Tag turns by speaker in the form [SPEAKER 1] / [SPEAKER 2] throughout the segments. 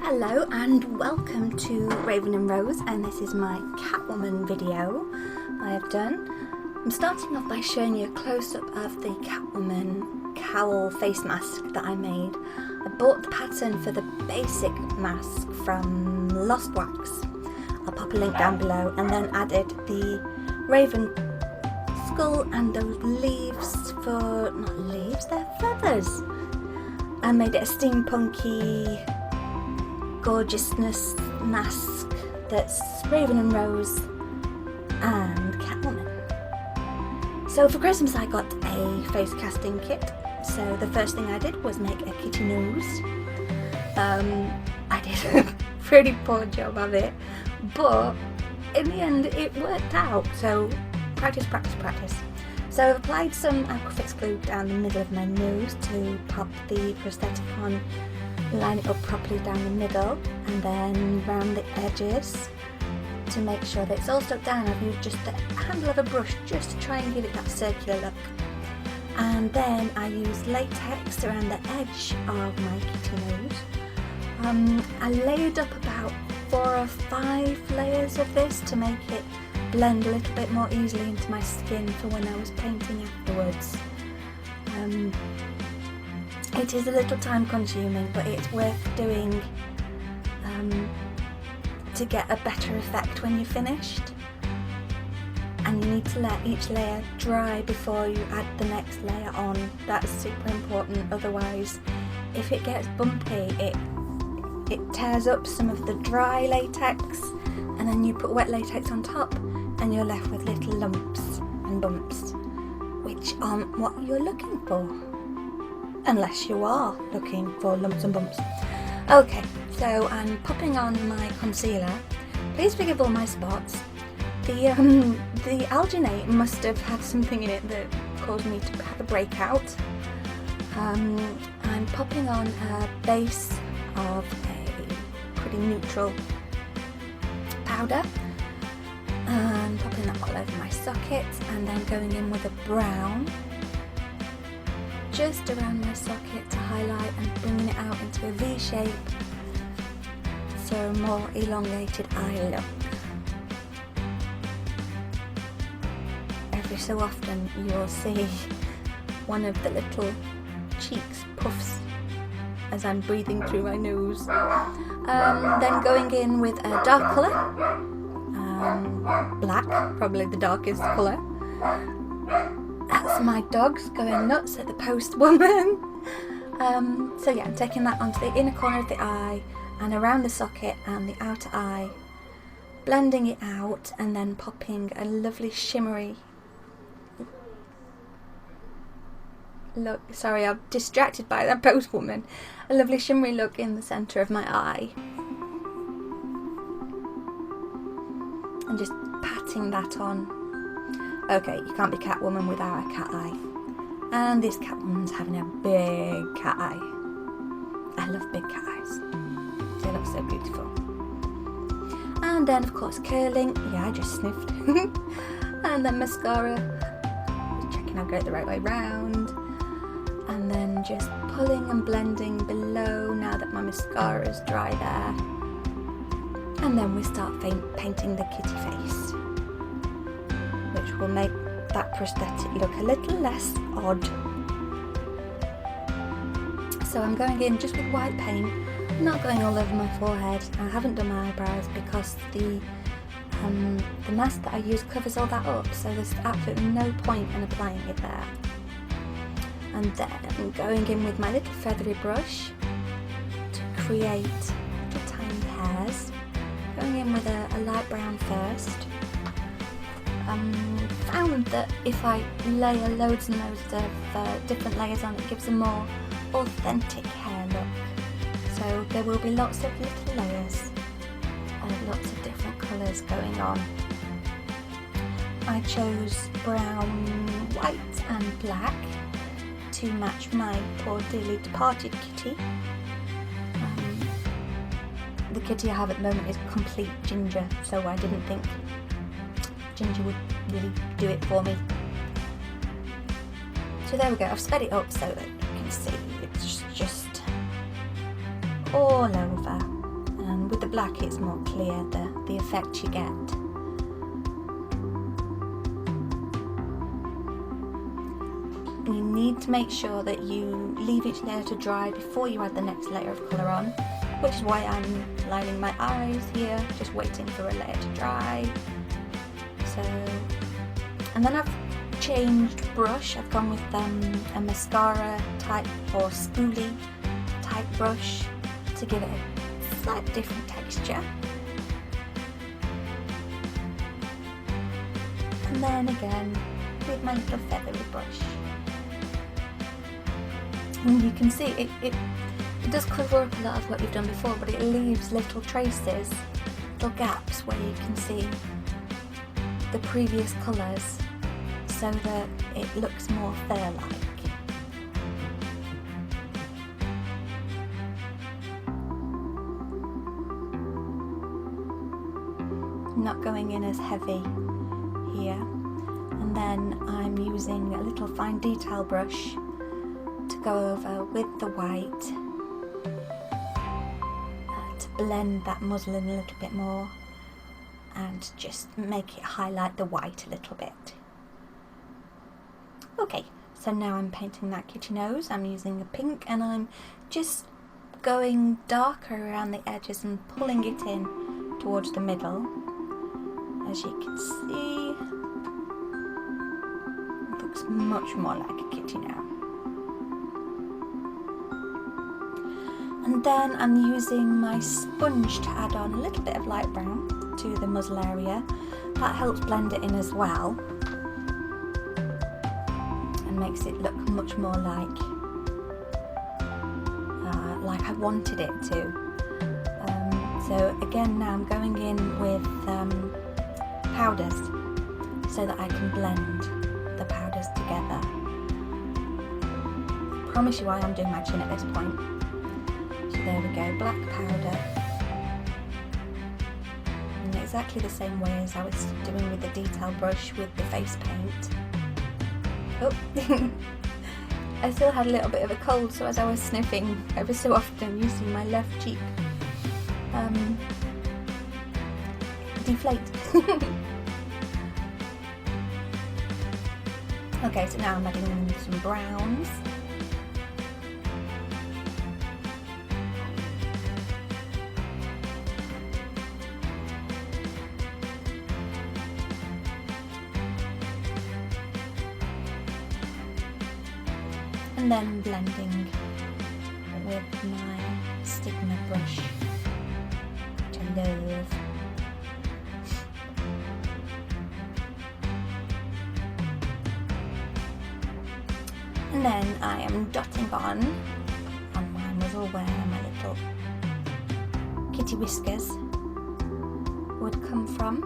[SPEAKER 1] Hello and welcome to Raven and Rose, and this is my Catwoman video I have done. I'm starting off by showing you a close-up of the Catwoman cowl face mask that I made. I bought the pattern for the basic mask from Lostwax. I'll pop a link down below, and then added the Raven skull and those leaves for, not leaves, they're feathers. I made it a steampunky gorgeousness mask that's Raven and Rose and Catwoman. So for Christmas I got a face casting kit. So the first thing I did was make a kitty nose. I did a pretty poor job of it, but in the end it worked out. So practice, practice, practice. So I've applied some Aqua glue down the middle of my nose to pop the prosthetic on, line it up properly down the middle, and then round the edges to make sure that it's all stuck down. I've used just the handle of a brush just to try and give it that circular look. And then I used latex around the edge of my kitty nose. I layered up about 4 or 5 layers of this to make it blend a little bit more easily into my skin for when I was painting afterwards. It is a little time consuming, but it's worth doing to get a better effect when you're finished. And you need to let each layer dry before you add the next layer on. That's super important, otherwise if it gets bumpy it tears up some of the dry latex, and then you put wet latex on top and you're left with little lumps and bumps, which aren't what you're looking for. Unless you are looking for lumps and bumps. Okay, so I'm popping on my concealer. Please forgive all my spots. The alginate must have had something in it that caused me to have a breakout. I'm popping on a base of a pretty neutral powder and popping that all over my socket, and then going in with a brown just around my socket to highlight and bringing it out into a V shape, so a more elongated eye look. Every so often you'll see one of the little cheeks puffs as I'm breathing through my nose. Then going in with a dark colour, black, probably the darkest colour. That's my dogs going nuts at the postwoman. So yeah, I'm taking that onto the inner corner of the eye and around the socket and the outer eye, blending it out, and then popping a lovely shimmery look. Sorry, I'm distracted by that postwoman. A lovely shimmery look in the centre of my eye. And just patting that on. Okay, you can't be Catwoman without a cat eye. And this Catwoman's having a big cat eye. I love big cat eyes. They look so beautiful. And then of course curling. Yeah, I just sniffed. And then mascara. Just checking I've got it the right way round. And then just pulling and blending below now that my mascara is dry there. And then we start painting the kitty face, which will make that prosthetic look a little less odd. So I'm going in just with white paint, not going all over my forehead. I haven't done my eyebrows because the mask that I use covers all that up, so there's absolutely no point in applying it there. And then going in with my little feathery brush to create little tiny hairs. Going in with a light brown first. Found that if I layer loads and loads of different layers on, it gives a more authentic hair look. So there will be lots of little layers and lots of different colours going on. I chose brown, white and black to match my poor dearly departed kitty. The kitty I have at the moment is complete ginger, so I didn't think ginger would really do it for me. So there we go, I've sped it up so that you can see it's just all over. the black it's more clear, the effect you get. You need to make sure that you leave each layer to dry before you add the next layer of colour on, which is why I'm lining my eyes here, just waiting for a layer to dry. So, and then I've changed brush. I've gone with a mascara type or spoolie type brush to give it a slightly different texture. And then again with my little feathery brush. And you can see it does cover up a lot of what you've done before, but it leaves little traces, little gaps where you can see the previous colours so that it looks more fur-like. Not going in as heavy here. And then I'm using a little fine detail brush to go over with the white to blend that muslin a little bit more and just make it highlight the white a little bit. Okay, so now I'm painting that kitty nose. I'm using a pink and I'm just going darker around the edges and pulling it in towards the middle. As you can see, it looks much more like a kitty now. And then I'm using my sponge to add on a little bit of light brown to the muzzle area. That helps blend it in as well and makes it look much more like I wanted it to. So again, now I'm going in with powders so that I can blend the powders together. I promise you why I'm doing my chin at this point. So there we go, black powder. In exactly the same way as I was doing with the detail brush with the face paint. Oh, I still had a little bit of a cold, so as I was sniffing every so often you see my left cheek deflate. Okay, so now I'm adding in some browns. And then blending with my Stigma brush, which I love. And then I am dotting on my muzzle where my little kitty whiskers would come from.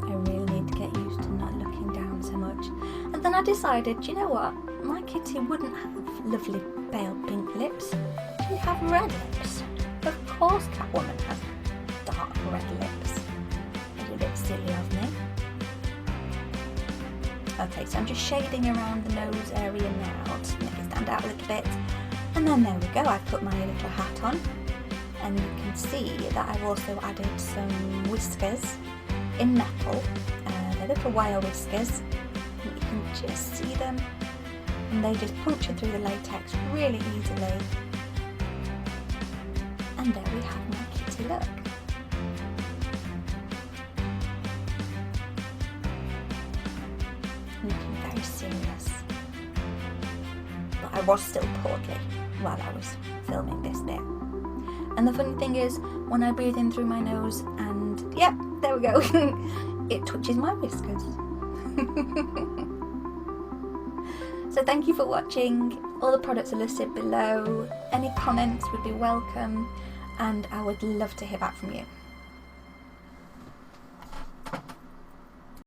[SPEAKER 1] I really need to get used to not looking down so much. And then I decided, you know what, my kitty wouldn't have lovely pale pink lips, she'd have red lips. Of course Catwoman has dark red lips. It's a bit silly of me. Okay, so I'm just shading around the nose area now to make it stand out a little bit. And then there we go, I've put my little hat on. And you can see that I've also added some whiskers in metal. They're little wire whiskers. And you can just see them. And they just puncture through the latex really easily. And there we have my kitty look. Looking very serious. But I was still portly while I was filming this bit. And the funny thing is, when I breathe in through my nose and, yep, there we go, it touches my whiskers. So thank you for watching. All the products are listed below. Any comments would be welcome and I would love to hear back from you.